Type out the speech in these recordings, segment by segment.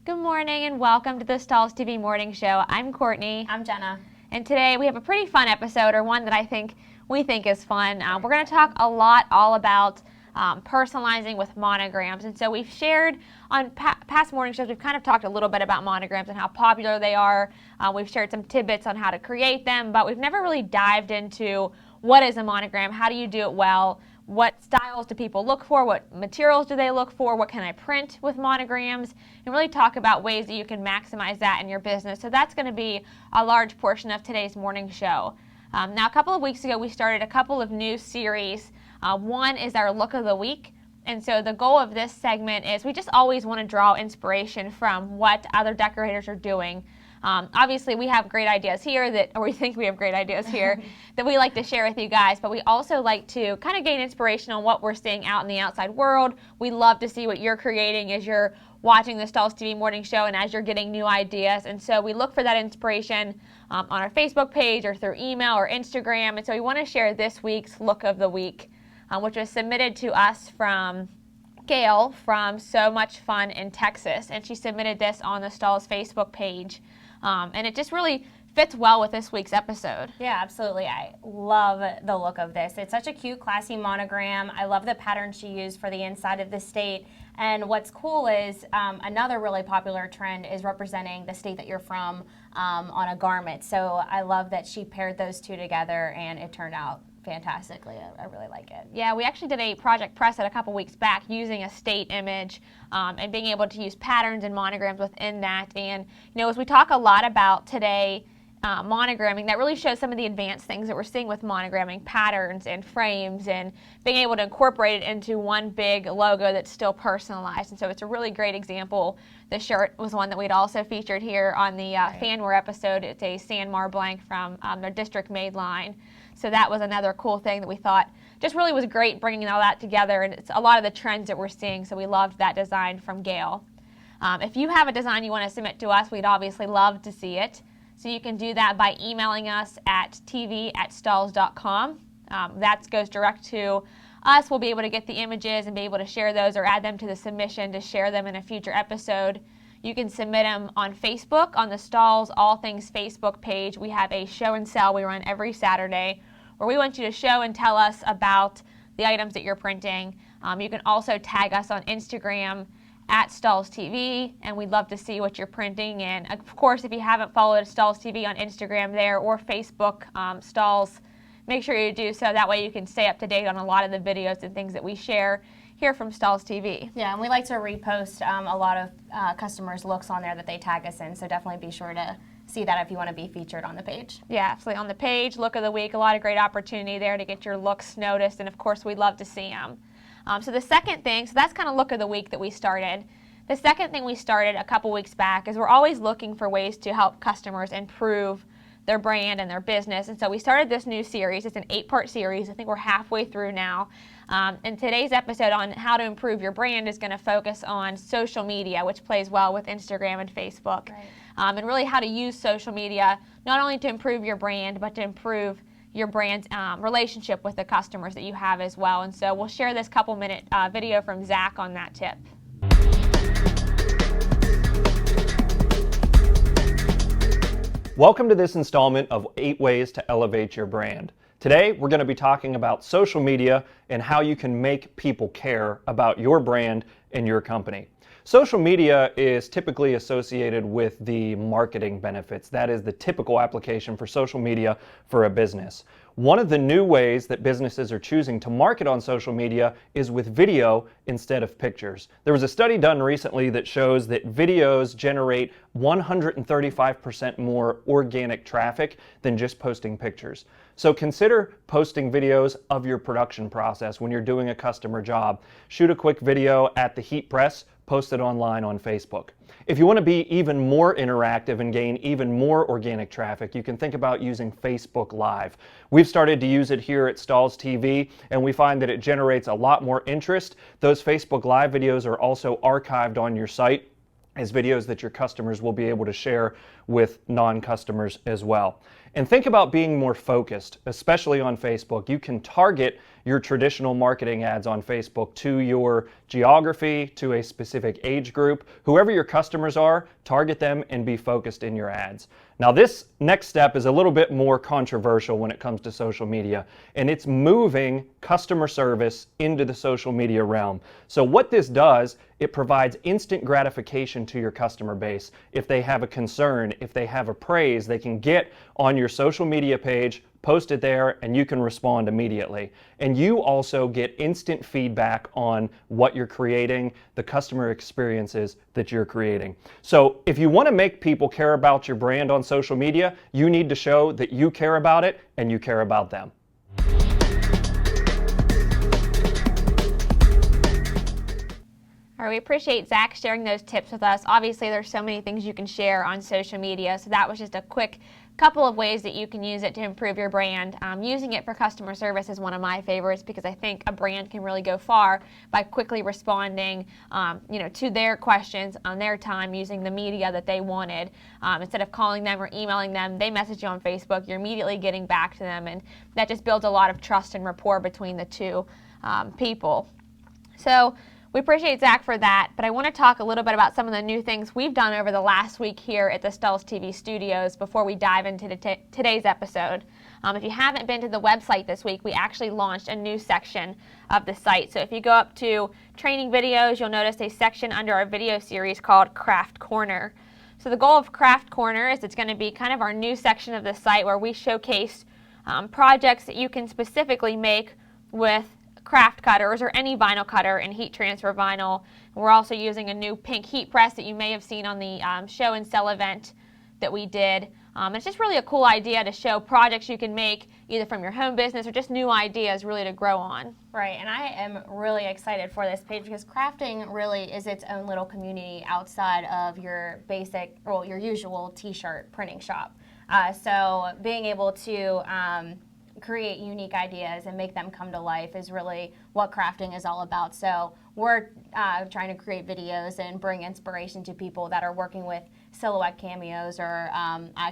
Good morning and welcome to the Stahls TV Morning Show. I'm Courtney. I'm Jenna. And today we have a pretty fun episode, or one that we think is fun. We're going to talk a lot all about personalizing with monograms. And so we've shared on past morning shows, we've kind of talked a little bit about monograms and how popular they are. We've shared some tidbits on how to create them, but we've never really dived into what is a monogram, how do you do it well, what styles do people look for, what materials do they look for, what can I print with monograms, and really talk about ways that you can maximize that in your business. So that's going to be a large portion of today's morning show. Now, a couple of weeks ago, we started a couple of new series. One is our look of the week. And so the goal of this segment is we just always want to draw inspiration from what other decorators are doing. Obviously, we have great ideas here or we think we have great ideas here that we like to share with you guys, but we also like to kind of gain inspiration on what we're seeing out in the outside world. We love to see what you're creating as you're watching the Stahls TV Morning Show and as you're getting new ideas. And so we look for that inspiration on our Facebook page or through email or Instagram. And so we want to share this week's look of the week, which was submitted to us from Gail from So Much Fun in Texas. And she submitted this on the Stahls Facebook page. And it just really fits well with this week's episode. Yeah, absolutely. I love the look of this. It's such a cute, classy monogram. I love the pattern she used for the inside of the state. And what's cool is another really popular trend is representing the state that you're from on a garment. So I love that she paired those two together and it turned out fantastically. I really like it. Yeah, we actually did a project press a couple weeks back using a state image and being able to use patterns and monograms within that. And as we talk a lot about today, monogramming, that really shows some of the advanced things that we're seeing with monogramming, patterns and frames, and being able to incorporate it into one big logo that's still personalized. And so it's a really great example. The shirt was one that we'd also featured here on the Fanwear episode. It's a Sanmar blank from their District Made line. So that was another cool thing that we thought just really was great, bringing all that together. And it's a lot of the trends that we're seeing. So we loved that design from Gail. If you have a design you want to submit to us, we'd obviously love to see it. So you can do that by emailing us at tv@stahls.com. That goes direct to us. We'll be able to get the images and be able to share those or add them to the submission to share them in a future episode. You can submit them on Facebook, on the Stahls All Things Facebook page. We have a show and sell we run every Saturday where we want you to show and tell us about the items that you're printing. You can also tag us on Instagram at Stahls TV, and we'd love to see what you're printing. And of course, if you haven't followed Stahls TV on Instagram there or Facebook, Stahls, make sure you do so. That way you can stay up to date on a lot of the videos and things that we share here from Stahls TV. Yeah, and we like to repost a lot of customers' looks on there that they tag us in, so definitely be sure to see that if you want to be featured on the page. Yeah, absolutely. On the page, look of the week, a lot of great opportunity there to get your looks noticed, and of course, we'd love to see them. So the second thing, so that's kind of look of the week that we started. The second thing we started a couple weeks back is we're always looking for ways to help customers improve their brand and their business. And so we started this new series. It's an 8-part series. I think we're halfway through now. And today's episode on how to improve your brand is going to focus on social media, which plays well with Instagram and Facebook. Right. And really how to use social media not only to improve your brand, but to improve your brand's relationship with the customers that you have as well. And so we'll share this couple-minute video from Zach on that tip. Welcome to this installment of 8 Ways to Elevate Your Brand. Today, we're going to be talking about social media and how you can make people care about your brand and your company. Social media is typically associated with the marketing benefits. That is the typical application for social media for a business. One of the new ways that businesses are choosing to market on social media is with video instead of pictures. There was a study done recently that shows that videos generate 135% more organic traffic than just posting pictures. So consider posting videos of your production process when you're doing a customer job. Shoot a quick video at the heat press, post it online on Facebook. If you want to be even more interactive and gain even more organic traffic, you can think about using Facebook Live. We've started to use it here at Stahls TV, and we find that it generates a lot more interest. Those Facebook Live videos are also archived on your site as videos that your customers will be able to share with non-customers as well. And think about being more focused, especially on Facebook. You can target your traditional marketing ads on Facebook to your geography, to a specific age group. Whoever your customers are, target them and be focused in your ads. Now, this next step is a little bit more controversial when it comes to social media, and it's moving customer service into the social media realm. So what this does, it provides instant gratification to your customer base. If they have a concern, if they have a praise, they can get on your social media page, post it there, and you can respond immediately. And you also get instant feedback on what you're creating, the customer experiences that you're creating. So if you want to make people care about your brand on social media, you need to show that you care about it and you care about them. All right, we appreciate Zach sharing those tips with us. Obviously, there's so many things you can share on social media, so that was just a quick couple of ways that you can use it to improve your brand. Using it for customer service is one of my favorites because I think a brand can really go far by quickly responding to their questions on their time using the media that they wanted. Instead of calling them or emailing them, they message you on Facebook, you're immediately getting back to them, and that just builds a lot of trust and rapport between the two people. So we appreciate Zach for that, but I want to talk a little bit about some of the new things we've done over the last week here at the Stahls TV studios before we dive into today's episode. If you haven't been to the website this week, we actually launched a new section of the site. So if you go up to training videos, you'll notice a section under our video series called Craft Corner. So the goal of Craft Corner is it's going to be kind of our new section of the site where we showcase projects that you can specifically make with craft cutters or any vinyl cutter and heat transfer vinyl. We're also using a new pink heat press that you may have seen on the show and sell event that we did. It's just really a cool idea to show projects you can make either from your home business or just new ideas really to grow on. Right, and I am really excited for this page because crafting really is its own little community outside of your your usual t-shirt printing shop. So being able to create unique ideas and make them come to life is really what crafting is all about. So we're trying to create videos and bring inspiration to people that are working with silhouette cameos or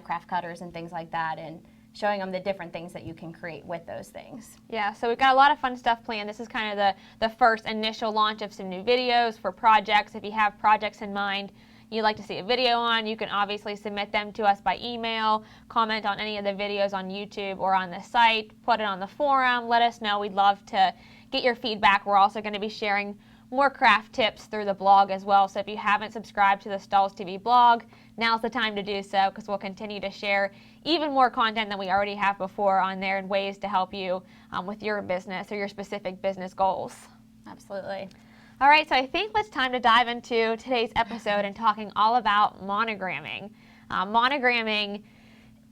craft cutters and things like that, and showing them the different things that you can create with those things. Yeah, so we've got a lot of fun stuff planned. This is kind of the first initial launch of some new videos for projects. If you have projects in mind you'd like to see a video on, you can obviously submit them to us by email, comment on any of the videos on YouTube or on the site, put it on the forum, let us know. We'd love to get your feedback. We're also going to be sharing more craft tips through the blog as well. So if you haven't subscribed to the Stahls TV blog, now's the time to do so because we'll continue to share even more content than we already have before on there and ways to help you with your business or your specific business goals. Absolutely. All right, so I think it's time to dive into today's episode and talking all about monogramming. Monogramming,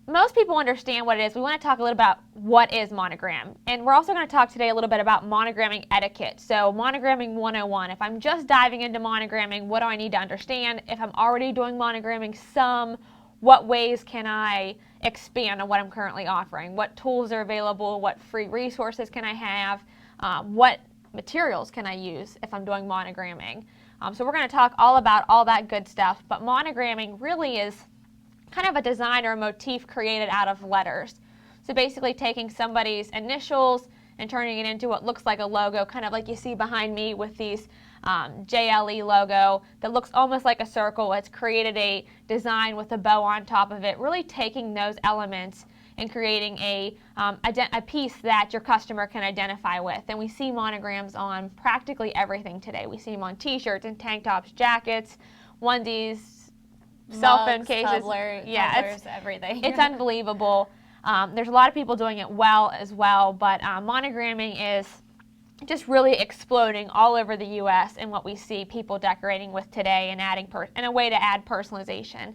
most people understand what it is. We want to talk a little about what is monogram. And we're also going to talk today a little bit about monogramming etiquette. So monogramming 101. If I'm just diving into monogramming, what do I need to understand? If I'm already doing monogramming some, what ways can I expand on what I'm currently offering? What tools are available? What free resources can I have? What materials can I use if I'm doing monogramming? So we're going to talk all about all that good stuff, but monogramming really is kind of a design or a motif created out of letters. So basically taking somebody's initials and turning it into what looks like a logo, kind of like you see behind me with these JLE logo that looks almost like a circle. It's created a design with a bow on top of it, really taking those elements and creating a piece that your customer can identify with. And we see monograms on practically everything today. We see them on t-shirts and tank tops, jackets, onesies, cell phone cases. Tublers, everything. It's unbelievable. There's a lot of people doing it well as well, but monogramming is just really exploding all over the U.S. in what we see people decorating with today and adding in a way to add personalization.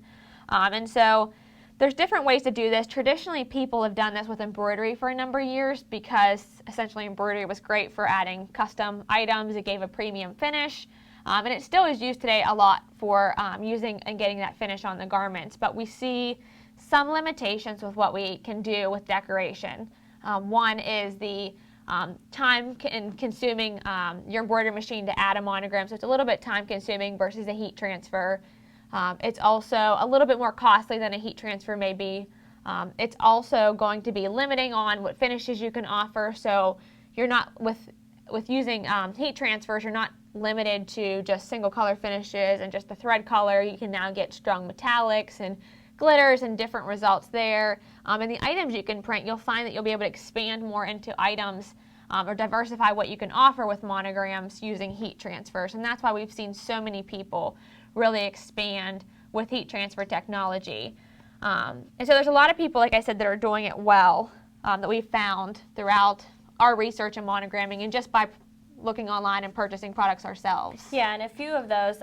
And so there's different ways to do this. Traditionally, people have done this with embroidery for a number of years because essentially embroidery was great for adding custom items. It gave a premium finish, and it still is used today a lot for using and getting that finish on the garments. But we see some limitations with what we can do with decoration. One is the time consuming your embroidery machine to add a monogram, so it's a little bit time consuming versus a heat transfer. It's also a little bit more costly than a heat transfer may be. It's also going to be limiting on what finishes you can offer. So you're not, with using heat transfers, you're not limited to just single color finishes and just the thread color. You can now get strong metallics and glitters and different results there. And the items you can print, you'll find that you'll be able to expand more into items or diversify what you can offer with monograms using heat transfers. And that's why we've seen so many people really expand with heat transfer technology. And so there's a lot of people, like I said, that are doing it well, that we've found throughout our research in monogramming and just by looking online and purchasing products ourselves. Yeah, and a few of those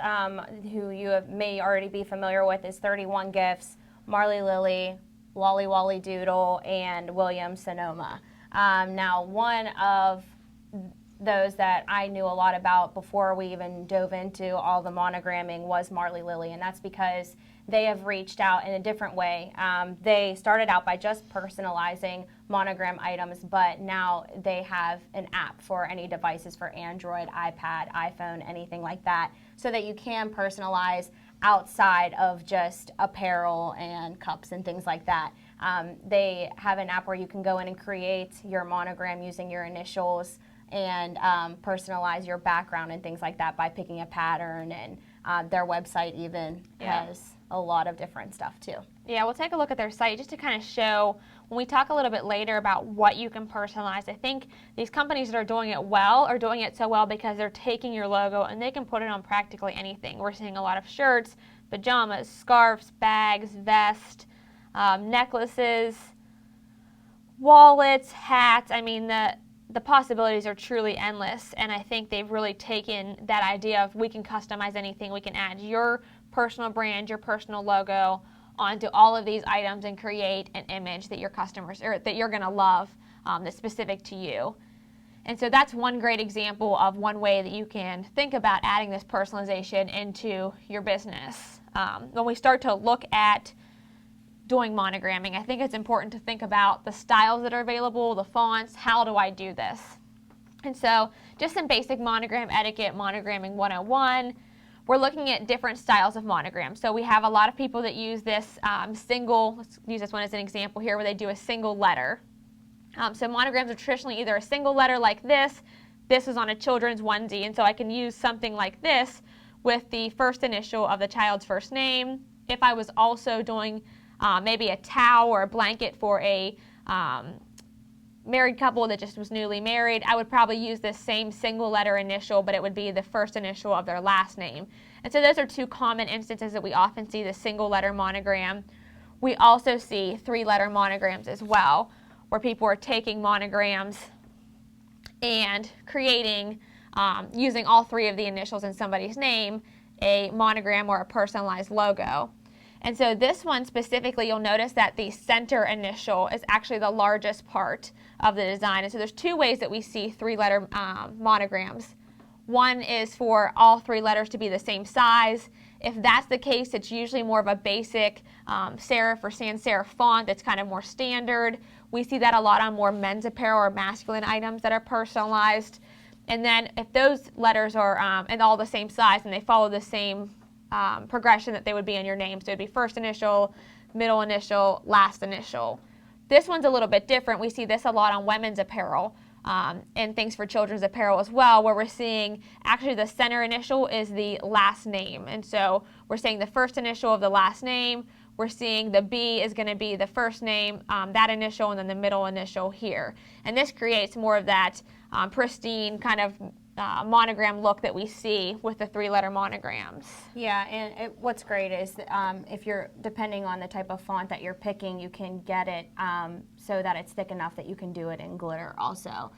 who you may already be familiar with is 31 Gifts, Marley Lily, Wally Wally Doodle, and William Sonoma. Now, one of those that I knew a lot about before we even dove into all the monogramming was Marley Lily, and that's because they have reached out in a different way. They started out by just personalizing monogram items, but now they have an app for any devices for Android, iPad, iPhone, anything like that, so that you can personalize outside of just apparel and cups and things like that. They have an app where you can go in and create your monogram using your initials and personalize your background and things like that by picking a pattern, and their website even has a lot of different stuff too. Yeah, we'll take a look at their site just to kind of show, when we talk a little bit later about what you can personalize. I think these companies that are doing it well are doing it so well because they're taking your logo and they can put it on practically anything. We're seeing a lot of shirts, pajamas, scarves, bags, vests, necklaces, wallets, hats. I mean, the possibilities are truly endless, and I think they've really taken that idea of we can customize anything, we can add your personal brand, your personal logo onto all of these items and create an image that your customers, or that you're going to love, that's specific to you. And so that's one great example of one way that you can think about adding this personalization into your business. When we start to look at doing monogramming, I think it's important to think about the styles that are available, the fonts, how do I do this? And so just some basic monogram etiquette, monogramming 101. We're looking at different styles of monograms. So we have a lot of people that use this single, let's use this one as an example here, where they do a single letter. So monograms are traditionally either a single letter like this is on a children's onesie, and so I can use something like this with the first initial of the child's first name. If I was also doing maybe a towel or a blanket for a married couple that just was newly married, I would probably use this same single letter initial, but it would be the first initial of their last name. And so those are two common instances that we often see, the single letter monogram. We also see 3-letter monograms as well, where people are taking monograms and creating, using all 3 of the initials in somebody's name, a monogram or a personalized logo. And so this one specifically, you'll notice that the center initial is actually the largest part of the design. And so there's 2 ways that we see 3-letter monograms. One is for all 3 letters to be the same size. If that's the case, it's usually more of a basic serif or sans serif font that's kind of more standard. We see that a lot on more men's apparel or masculine items that are personalized. And then if those letters are and all the same size and they follow the same progression that they would be in your name. So it'd be first initial, middle initial, last initial. This one's a little bit different. We see this a lot on women's apparel and things for children's apparel as well, where we're seeing actually the center initial is the last name. And so we're seeing the first initial of the last name. We're seeing the B is going to be the first name, that initial, and then the middle initial here. And this creates more of that pristine kind of monogram look that we see with the 3-letter monograms. Yeah, and what's great is if you're, depending on the type of font that you're picking, you can get it so that it's thick enough that you can do it in glitter also.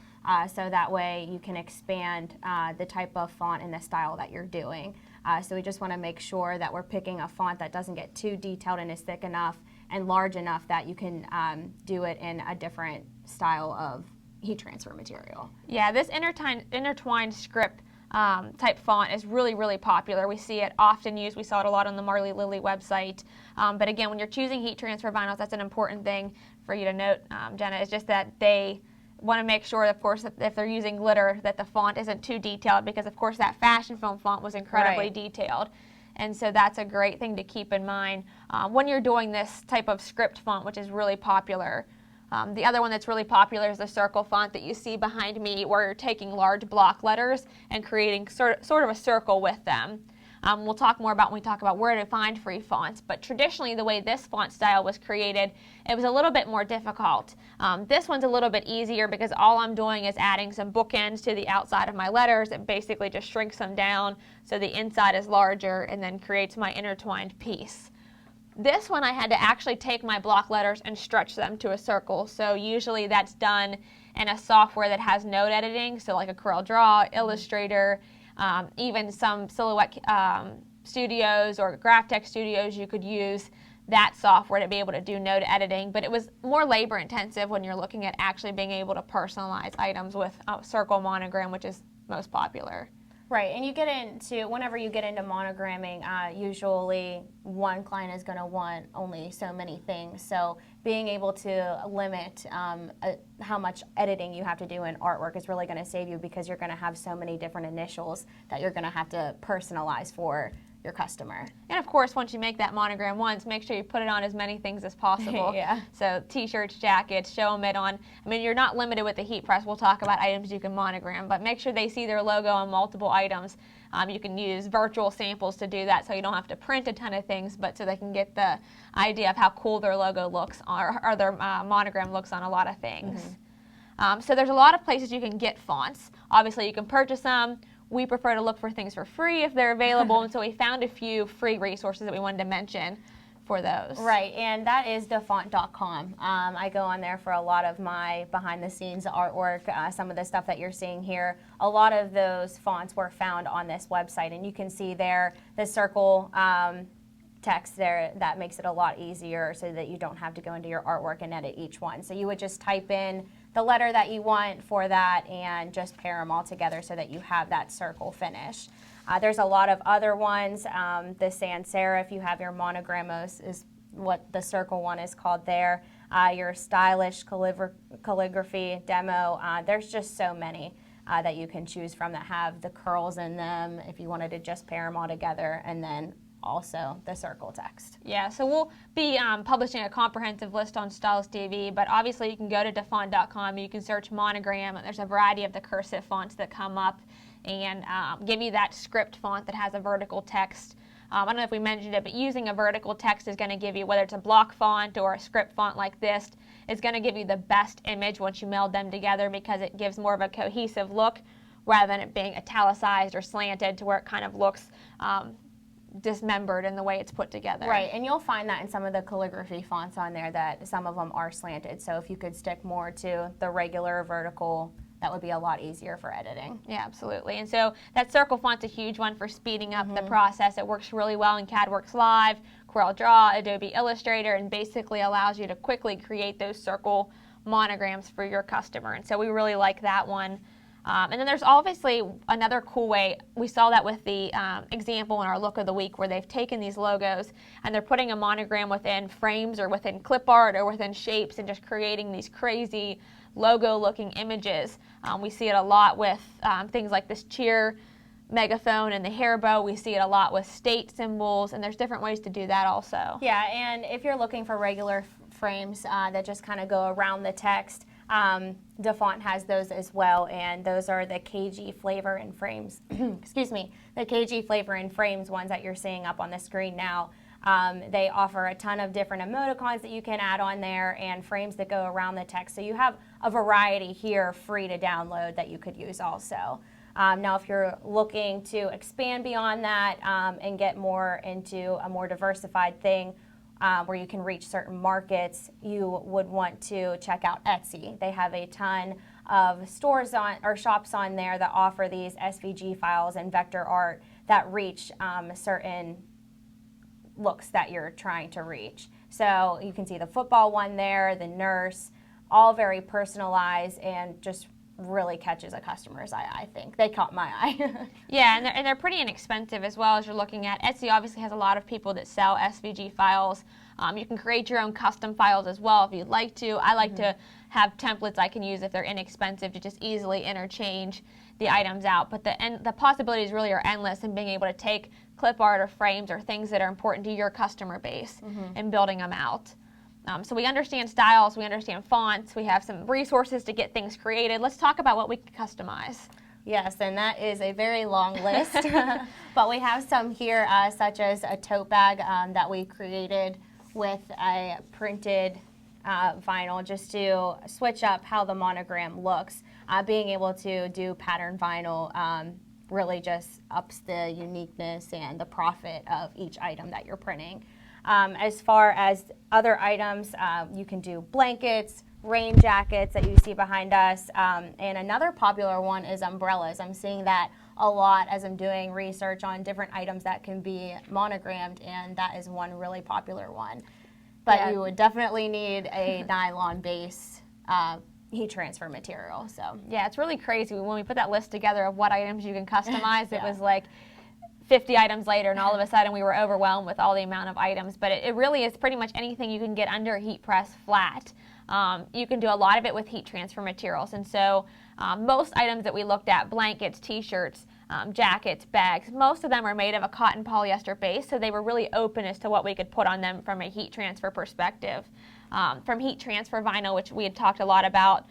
So that way you can expand the type of font and the style that you're doing. So we just want to make sure that we're picking a font that doesn't get too detailed and is thick enough and large enough that you can do it in a different style of heat transfer material. Yeah, this intertwined script type font is really, really popular. We see it often used. We saw it a lot on the Marley Lily website. But again, when you're choosing heat transfer vinyls, that's an important thing for you to note, Jenna, is just that they want to make sure, of course, that if they're using glitter, that the font isn't too detailed, because, of course, that fashion film font was incredibly detailed. And so that's a great thing to keep in mind when you're doing this type of script font, which is really popular. The other one that's really popular is the circle font that you see behind me, where you're taking large block letters and creating sort of a circle with them. We'll talk more about when we talk about where to find free fonts, but traditionally the way this font style was created, it was a little bit more difficult. This one's a little bit easier because all I'm doing is adding some bookends to the outside of my letters. It basically just shrinks them down so the inside is larger and then creates my intertwined piece. This one I had to actually take my block letters and stretch them to a circle, so usually that's done in a software that has note editing, so like a CorelDRAW, Illustrator, even some Silhouette studios or GraphTech studios, you could use that software to be able to do note editing, but it was more labor intensive when you're looking at actually being able to personalize items with a circle monogram, which is most popular. Right, and you get into, whenever you get into monogramming, usually one client is going to want only so many things. So being able to limit how much editing you have to do in artwork is really going to save you, because you're going to have so many different initials that you're going to have to personalize for your customer. And of course, once you make that monogram once, make sure you put it on as many things as possible. Yeah. So t-shirts, jackets, show them it on. I mean, you're not limited with the heat press. We'll talk about items you can monogram, but make sure they see their logo on multiple items. You can use virtual samples to do that, so you don't have to print a ton of things, but so they can get the idea of how cool their logo looks or their monogram looks on a lot of things. Mm-hmm. So there's a lot of places you can get fonts. Obviously, you can purchase them. We prefer to look for things for free if they're available, and so we found a few free resources that we wanted to mention for those. Right, and that is dafont.com. I go on there for a lot of my behind-the-scenes artwork, some of the stuff that you're seeing here. A lot of those fonts were found on this website, and you can see there the circle text there. That makes it a lot easier so that you don't have to go into your artwork and edit each one. So you would just type in the letter that you want for that and just pair them all together so that you have that circle finish. There's a lot of other ones. The sans serif, you have your monogrammos, is what the circle one is called there. Your stylish calligraphy demo. There's just so many that you can choose from that have the curls in them if you wanted to just pair them all together, and then also the circle text. Yeah, so we'll be publishing a comprehensive list on Stahls TV, but obviously you can go to dafont.com, you can search monogram, there's a variety of the cursive fonts that come up and give you that script font that has a vertical text. I don't know if we mentioned it, but using a vertical text is going to give you, whether it's a block font or a script font like this, it's going to give you the best image once you meld them together, because it gives more of a cohesive look rather than it being italicized or slanted to where it kind of looks dismembered in the way it's put together. Right, and you'll find that in some of the calligraphy fonts on there that some of them are slanted. So if you could stick more to the regular vertical, that would be a lot easier for editing. Yeah, absolutely. And so that circle font's a huge one for speeding up the process. It works really well in CADWorks Live, CorelDRAW, Adobe Illustrator, and basically allows you to quickly create those circle monograms for your customer. And so we really like that one. And then there's obviously another cool way. We saw that with the example in our look of the week, where they've taken these logos and they're putting a monogram within frames or within clip art or within shapes and just creating these crazy logo-looking images. We see it a lot with things like this cheer megaphone and the hair bow. We see it a lot with state symbols, and there's different ways to do that also. Yeah, and if you're looking for regular frames that just kind of go around the text, Dafont has those as well, and those are the KG flavor and frames. Excuse me, the KG flavor and frames ones that you're seeing up on the screen now. They offer a ton of different emoticons that you can add on there and frames that go around the text. So you have a variety here free to download that you could use also. Now, if you're looking to expand beyond that and get more into a more diversified thing, where you can reach certain markets, you would want to check out Etsy. They have a ton of stores or shops on there that offer these SVG files and vector art that reach certain looks that you're trying to reach. So you can see the football one there, the nurse, all very personalized and just really catches a customer's eye, I think. They caught my eye. Yeah, and they're pretty inexpensive as well as you're looking at. Etsy obviously has a lot of people that sell SVG files. You can create your own custom files as well if you'd like to. I like to have templates I can use if they're inexpensive to just easily interchange the items out. But the possibilities really are endless in being able to take clip art or frames or things that are important to your customer base and building them out. So we understand styles, we understand fonts, we have some resources to get things created. Let's talk about what we can customize. Yes, and that is a very long list, but we have some here, such as a tote bag that we created with a printed vinyl, just to switch up how the monogram looks. Being able to do pattern vinyl really just ups the uniqueness and the profit of each item that you're printing. As far as other items, you can do blankets, rain jackets that you see behind us, and another popular one is umbrellas. I'm seeing that a lot as I'm doing research on different items that can be monogrammed, and that is one really popular one. But you would definitely need a nylon base heat transfer material. So yeah, it's really crazy. When we put that list together of what items you can customize, it was like 50 items later, and all of a sudden we were overwhelmed with all the amount of items. But it really is pretty much anything you can get under a heat press flat. You can do a lot of it with heat transfer materials. And so most items that we looked at, blankets, t-shirts, jackets, bags, most of them are made of a cotton polyester base, so they were really open as to what we could put on them from a heat transfer perspective. From heat transfer vinyl, which we had talked a lot about,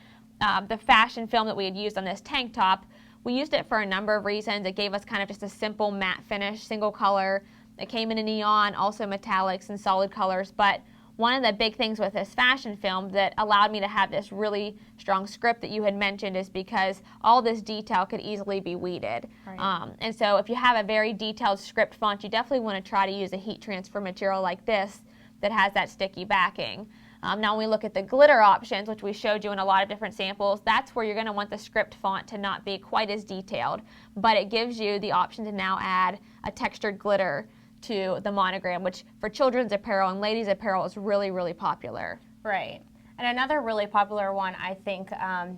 the fashion film that we had used on this tank top, we used it for a number of reasons. It gave us kind of just a simple matte finish, single color. It came in a neon, also metallics and solid colors. But one of the big things with this fashion film that allowed me to have this really strong script that you had mentioned is because all this detail could easily be weeded. Right. And so if you have a very detailed script font, you definitely want to try to use a heat transfer material like this that has that sticky backing. Now when we look at the glitter options, which we showed you in a lot of different samples, that's where you're going to want the script font to not be quite as detailed, but it gives you the option to now add a textured glitter to the monogram, which for children's apparel and ladies' apparel is really, really popular. Right. And another really popular one, I think,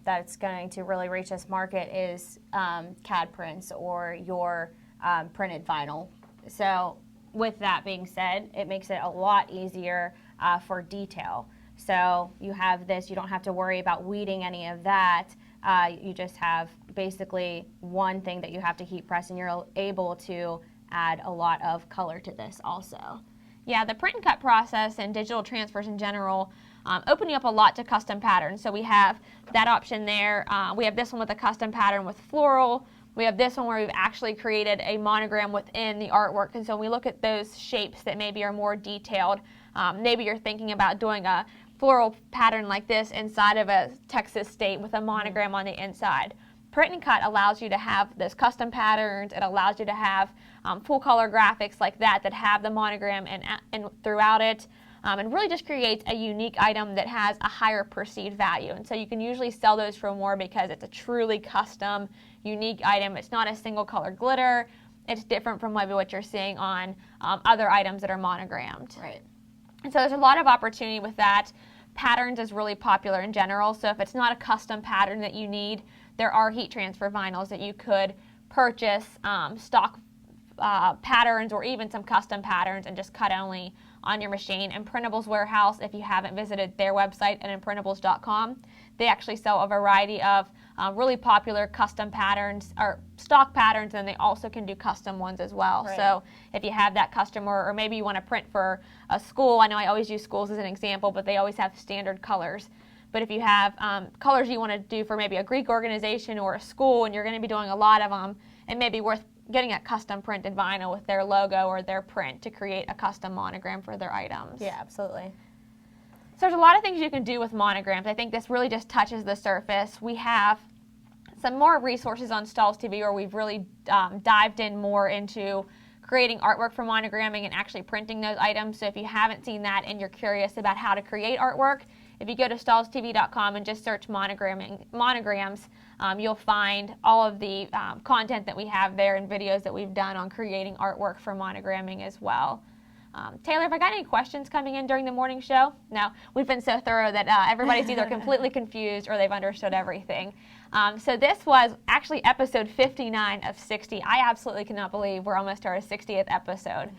that's going to really reach this market is CAD prints or your printed vinyl. So with that being said, it makes it a lot easier for detail. So you have this, you don't have to worry about weeding any of that. You just have basically one thing that you have to heat press, and you're able to add a lot of color to this also. Yeah, the print and cut process and digital transfers in general open you up a lot to custom patterns. So we have that option there. We have this one with a custom pattern with floral. We have this one where we've actually created a monogram within the artwork. And so when we look at those shapes that maybe are more detailed, maybe you're thinking about doing a floral pattern like this inside of a Texas state with a monogram on the inside. Print and cut allows you to have those custom patterns. It allows you to have full color graphics like that have the monogram and throughout it, and really just creates a unique item that has a higher perceived value. And so you can usually sell those for more because it's a truly custom, unique item. It's not a single color glitter. It's different from maybe what you're seeing on other items that are monogrammed. Right. And so there's a lot of opportunity with that. Patterns is really popular in general. So if it's not a custom pattern that you need, there are heat transfer vinyls that you could purchase, stock patterns or even some custom patterns, and just cut only on your machine. And Printables Warehouse, if you haven't visited their website at imprintables.com, they actually sell a variety of really popular custom patterns or stock patterns, and they also can do custom ones as well. Right. So if you have that customer, or maybe you want to print for a school, I know I always use schools as an example, but they always have standard colors. But if you have colors you want to do for maybe a Greek organization or a school, and you're going to be doing a lot of them, it may be worth getting a custom printed vinyl with their logo or their print to create a custom monogram for their items. Yeah, absolutely. So there's a lot of things you can do with monograms. I think this really just touches the surface. We have some more resources on Stahls TV where we've really dived in more into creating artwork for monogramming and actually printing those items. So if you haven't seen that and you're curious about how to create artwork, if you go to stahlstv.com and just search monograms, you'll find all of the content that we have there and videos that we've done on creating artwork for monogramming as well. Taylor, have I got any questions coming in during the morning show? No, we've been so thorough that everybody's either completely confused or they've understood everything. So this was actually episode 59 of 60. I absolutely cannot believe we're almost to our 60th episode.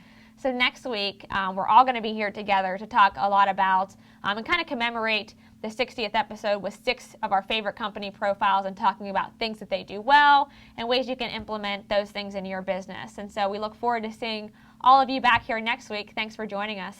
So next week, we're all going to be here together to talk a lot about and kind of commemorate the 60th episode with 6 of our favorite company profiles and talking about things that they do well and ways you can implement those things in your business. And so we look forward to seeing all of you back here next week. Thanks for joining us.